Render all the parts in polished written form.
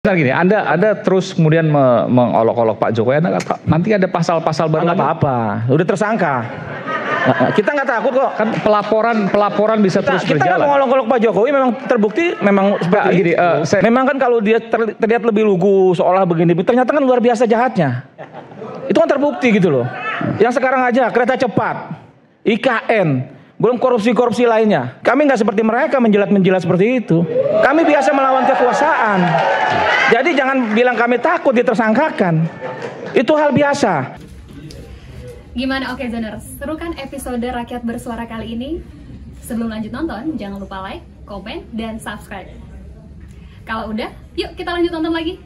Misalnya gini, Anda terus kemudian mengolok-olok Pak Jokowi, nanti ada pasal-pasal baru. Nggak apa-apa, udah tersangka. Kita nggak takut kok. Kan pelaporan bisa terus berjalan. Kita nggak mengolok-olok Pak Jokowi, memang terbukti memang seperti gini, itu. Memang kan kalau dia terlihat lebih lugu seolah begini, ternyata kan luar biasa jahatnya. Itu kan terbukti gitu loh. Yang sekarang aja kereta cepat, IKN, belum korupsi-korupsi lainnya. Kami nggak seperti mereka menjilat-menjilat seperti itu. Kami biasa melawan kekuasaan. Jadi jangan bilang kami takut ditersangkakan. Itu hal biasa. Gimana Oke Zoners? Seru kan episode Rakyat Bersuara kali ini? Sebelum lanjut nonton, jangan lupa like, komen, dan subscribe. Kalau udah, yuk kita lanjut nonton lagi.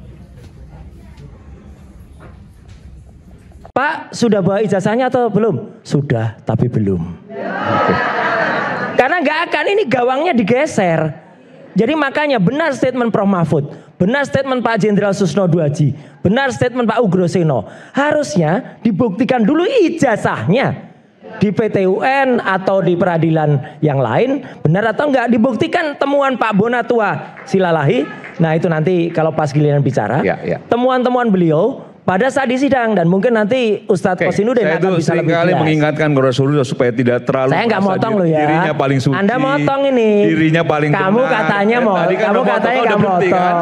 Pak, sudah bawa ijazahnya atau belum? Sudah, tapi belum. Karena nggak akan, ini gawangnya digeser. Jadi makanya benar statement Prof Mahfud, benar statement Pak Jenderal Susno Duaji, benar statement Pak Ugroseno. Harusnya dibuktikan dulu ijazahnya di PT UN atau di peradilan yang lain, benar atau enggak. Dibuktikan temuan Pak Bonatua Silalahi. Nah itu nanti kalau pas giliran bicara, temuan-temuan beliau pada saat di sidang, dan mungkin nanti Ustadz Kosinudin akan bisa lebih jelas. Saya itu mengingatkan Rosulullah supaya tidak terlalu. Saya nggak motong loh ya. Dirinya paling suci. Anda motong ini. Dirinya paling kamu benar. Katanya mau. Kamu katanya nggak motong. Kan?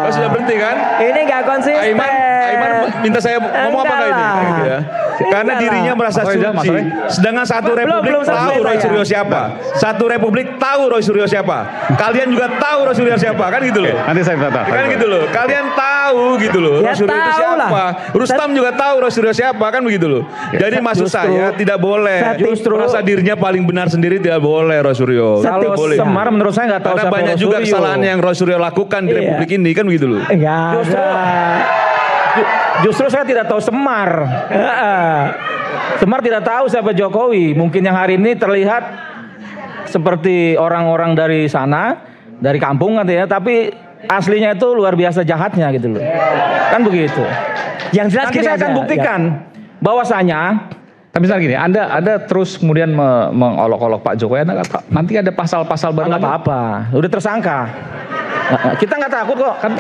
Oh, sudah berhenti kan? Ini nggak konsisten. Aiman minta saya ngomong apa nggak ini? Gitu ya. Karena dirinya merasa suci. Sedangkan satu republik tahu Roy Suryo siapa. Satu republik tahu Roy Suryo siapa. Kalian juga tahu Roy Suryo siapa, kan gitu loh. Nanti saya berkata. Kan gitu loh. Kalian tahu gitu loh. Roy Suryo itu siapa. Rustam juga tahu Roy Suryo siapa, kan begitu loh. Jadi maksud saya tidak boleh merasa dirinya paling benar sendiri, tidak boleh Roy Suryo. Kalau Semar menurut saya nggak tahu siapa Roy Suryo. Karena banyak juga kesalahan yang Roy Suryo lakukan di Republik ini, kan begitu loh. Justru saya tidak tahu Semar. Semar tidak tahu siapa Jokowi. Mungkin yang hari ini terlihat seperti orang-orang dari sana, dari kampung katanya, tapi aslinya itu luar biasa jahatnya gitu loh. Kan begitu. Yang jelas nanti saya akan buktikan bahwasanya. Tapi misalnya gini, Anda terus kemudian mengolok-olok Pak Jokowi, nanti ada pasal-pasal baru. Nggak apa-apa, udah tersangka. Kita nggak takut kok. Kan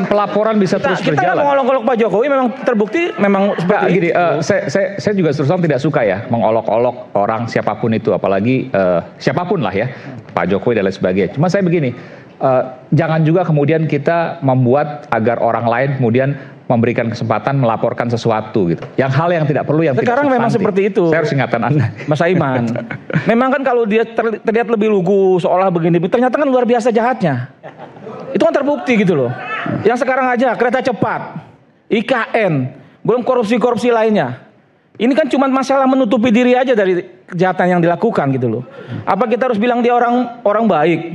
pelaporan bisa terus berjalan. Kita nggak mengolok-olok Pak Jokowi, memang terbukti memang seperti gini. Saya juga terus terang tidak suka ya mengolok-olok orang siapapun itu, apalagi siapapun lah ya, Pak Jokowi dan lain sebagainya. Cuma saya begini, jangan juga kemudian kita membuat agar orang lain kemudian memberikan kesempatan melaporkan sesuatu gitu. Yang hal yang tidak perlu, yang sekarang tidak memang seperti itu. Saya harus ingatkan Anda, Mas Aiman. Memang kan kalau dia terlihat lebih lugu seolah begini, ternyata kan luar biasa jahatnya. Itu kan terbukti gitu loh. Yang sekarang aja kereta cepat, IKN, belum korupsi-korupsi lainnya. Ini kan cuma masalah menutupi diri aja dari kejahatan yang dilakukan gitu loh. Apa kita harus bilang dia orang baik,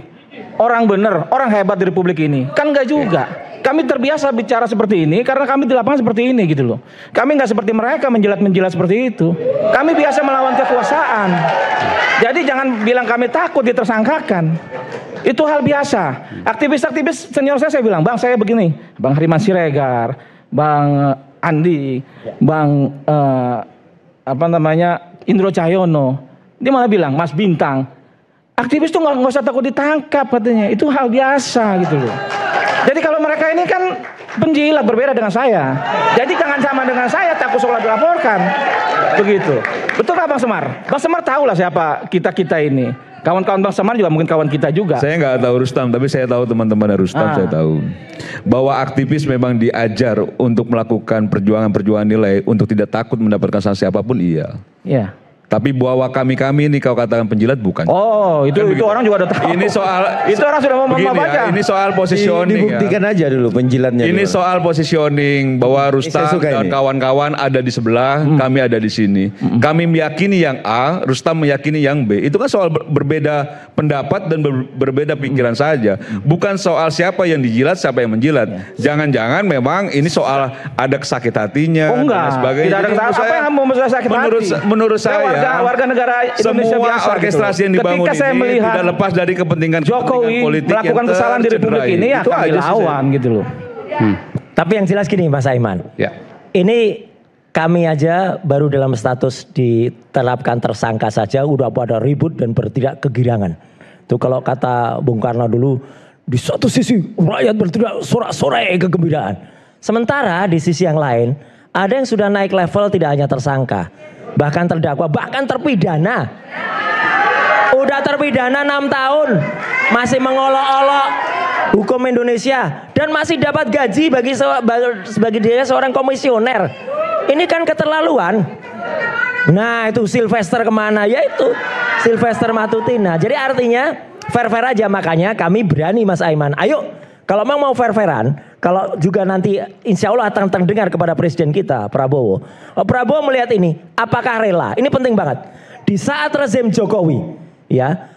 orang benar, orang hebat di Republik ini? Kan enggak juga. Kami terbiasa bicara seperti ini karena kami di lapangan seperti ini gitu loh. Kami nggak seperti mereka menjilat-menjilat seperti itu. Kami biasa melawan kekuasaan. Jadi jangan bilang kami takut ditersangkakan. Itu hal biasa. Aktivis-aktivis senior saya bilang, Bang saya begini, Bang Hariman Siregar, Bang Andi, Bang Indro Cahyono. Dia malah bilang, Mas Bintang, aktivis tuh nggak usah takut ditangkap katanya. Itu hal biasa gitu loh. Jadi kalau mereka ini kan penjilat, berbeda dengan saya. Jadi jangan sama dengan saya, takut seolah dilaporkan. Begitu. Betul nggak Bang Semar? Bang Semar tahu lah siapa kita ini. Kawan-kawan Bang Semar juga mungkin kawan kita juga. Saya nggak tahu Rustam, tapi saya tahu teman-teman Rustam. Saya tahu bahwa aktivis memang diajar untuk melakukan perjuangan nilai untuk tidak takut mendapatkan sanksi apapun, iya. Iya. Tapi bahwa kami ini kau katakan penjilat bukan. Oh, itu orang juga udah tahu. Ini soal itu orang sudah mau membaca. Ya, ini soal positioning. Dibuktikan aja dulu penjilatnya. Ini dulu. Soal positioning bahwa Rustam dan kawan-kawan ada di sebelah, kami ada di sini. Kami meyakini yang A, Rustam meyakini yang B. Itu kan soal berbeda pendapat dan berbeda pikiran saja. Bukan soal siapa yang dijilat, siapa yang menjilat. Jangan-jangan memang ini soal ada kesakit hatinya dan sebagainya. Tidak ada apa yang mau sakit hati. Menurut saya warga negara Indonesia semua biasa orkestrasi gitu. yang dibangun ketika saya melihat tidak lepas dari kepentingan Jokowi politik melakukan kesalahan di Republik ini, ya kami lawan gitu loh. Tapi yang jelas gini Mas Aiman, ini kami aja baru dalam status diterapkan tersangka saja udah pada ribut dan bertindak kegirangan. Itu kalau kata Bung Karno dulu, Di satu sisi rakyat berteriak sorak-sorai kegembiraan. Sementara di sisi yang lain ada yang sudah naik level tidak hanya tersangka, bahkan terdakwa, bahkan terpidana. Udah terpidana 6 tahun, masih mengolok-olok hukum Indonesia dan masih dapat gaji sebagai dia seorang komisioner. Ini kan keterlaluan. Nah itu Sylvester kemana? Ya itu Sylvester Matutina. Jadi artinya fair-fair aja, makanya kami berani Mas Aiman. Ayo kalau memang mau fair-fairan, kalau juga nanti insya Allah akan terdengar kepada presiden kita Prabowo. Prabowo melihat ini, apakah rela? Ini penting banget. Di saat rezim Jokowi, ya,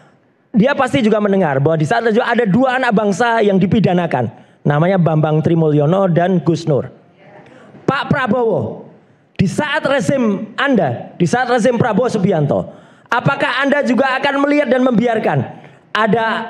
dia pasti juga mendengar bahwa di saat ada 2 anak bangsa yang dipidanakan, namanya Bambang Trimulyono dan Gus Nur. Pak Prabowo, di saat rezim Anda, di saat rezim Prabowo Subianto, apakah Anda juga akan melihat dan membiarkan ada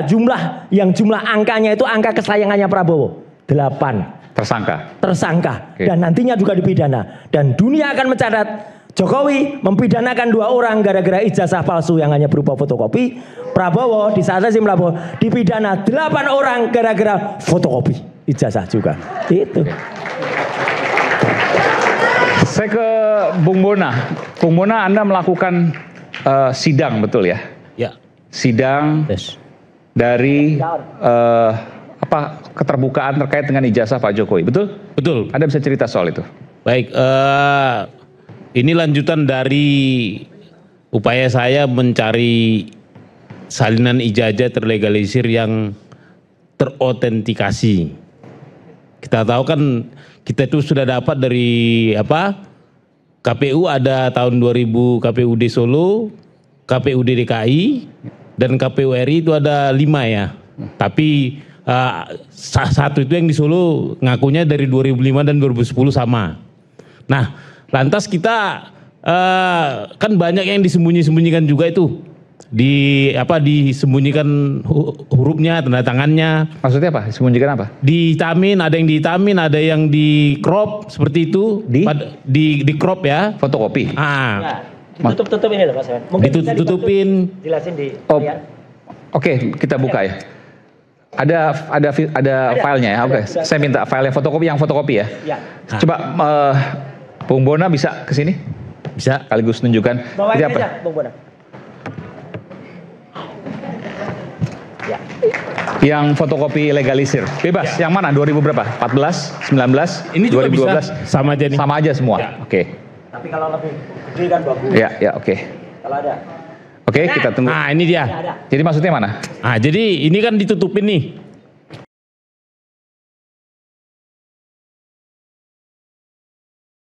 jumlah angkanya itu angka kesayangannya Prabowo 8 tersangka Oke. Dan nantinya juga dipidana, dan dunia akan mencatat Jokowi mempidanakan 2 orang gara-gara ijazah palsu yang hanya berupa fotokopi. Prabowo di saat rezim Prabowo dipidana 8 orang gara-gara fotokopi ijazah juga. Itu. Saya ke Bung Bona. Bung Bona, Anda melakukan sidang, betul ya? Ya. Sidang dari keterbukaan terkait dengan ijazah Pak Jokowi, betul? Betul. Anda bisa cerita soal itu? Baik, ini lanjutan dari upaya saya mencari salinan ijazah terlegalisir yang terautentikasi. Kita tahu kan kita itu sudah dapat dari KPU ada tahun 2000 KPUD Solo, KPUD DKI, dan KPU RI itu ada 5 ya. Tapi satu itu yang di Solo ngakunya dari 2005 dan 2010 sama. Nah, lantas kita kan banyak yang disembunyi-sembunyikan juga itu. Disembunyikan hurufnya, tanda tangannya. Maksudnya apa? Disembunyikan apa? Dihitamin, ada yang dihitamin, ada yang di crop seperti itu. Di crop ya. Fotokopi. Ditutup ini loh Mas. Mungkin ditutupin. Jelasin di. Oke, kita buka ya. Ada filenya ya. Oke, saya minta filenya fotokopi, yang fotokopi ya. Ya. Coba Bung Bona bisa ke sini? Bisa. Sekaligus tunjukkan. Bawain Ini apa? aja, Bung Bona. Ya. Yang fotokopi legalisir. Bebas. Yang mana? 2000 berapa? 14, 19, Ini juga 2012. bisa sama aja nih. Sama aja semua. Ya. Oke. Tapi kalau lebih gede kan bagus. Ya, oke. Kalau ada. Oke, kita tunggu. Nah, ini dia. Ada. Jadi maksudnya mana? Nah, jadi ini kan ditutupin nih.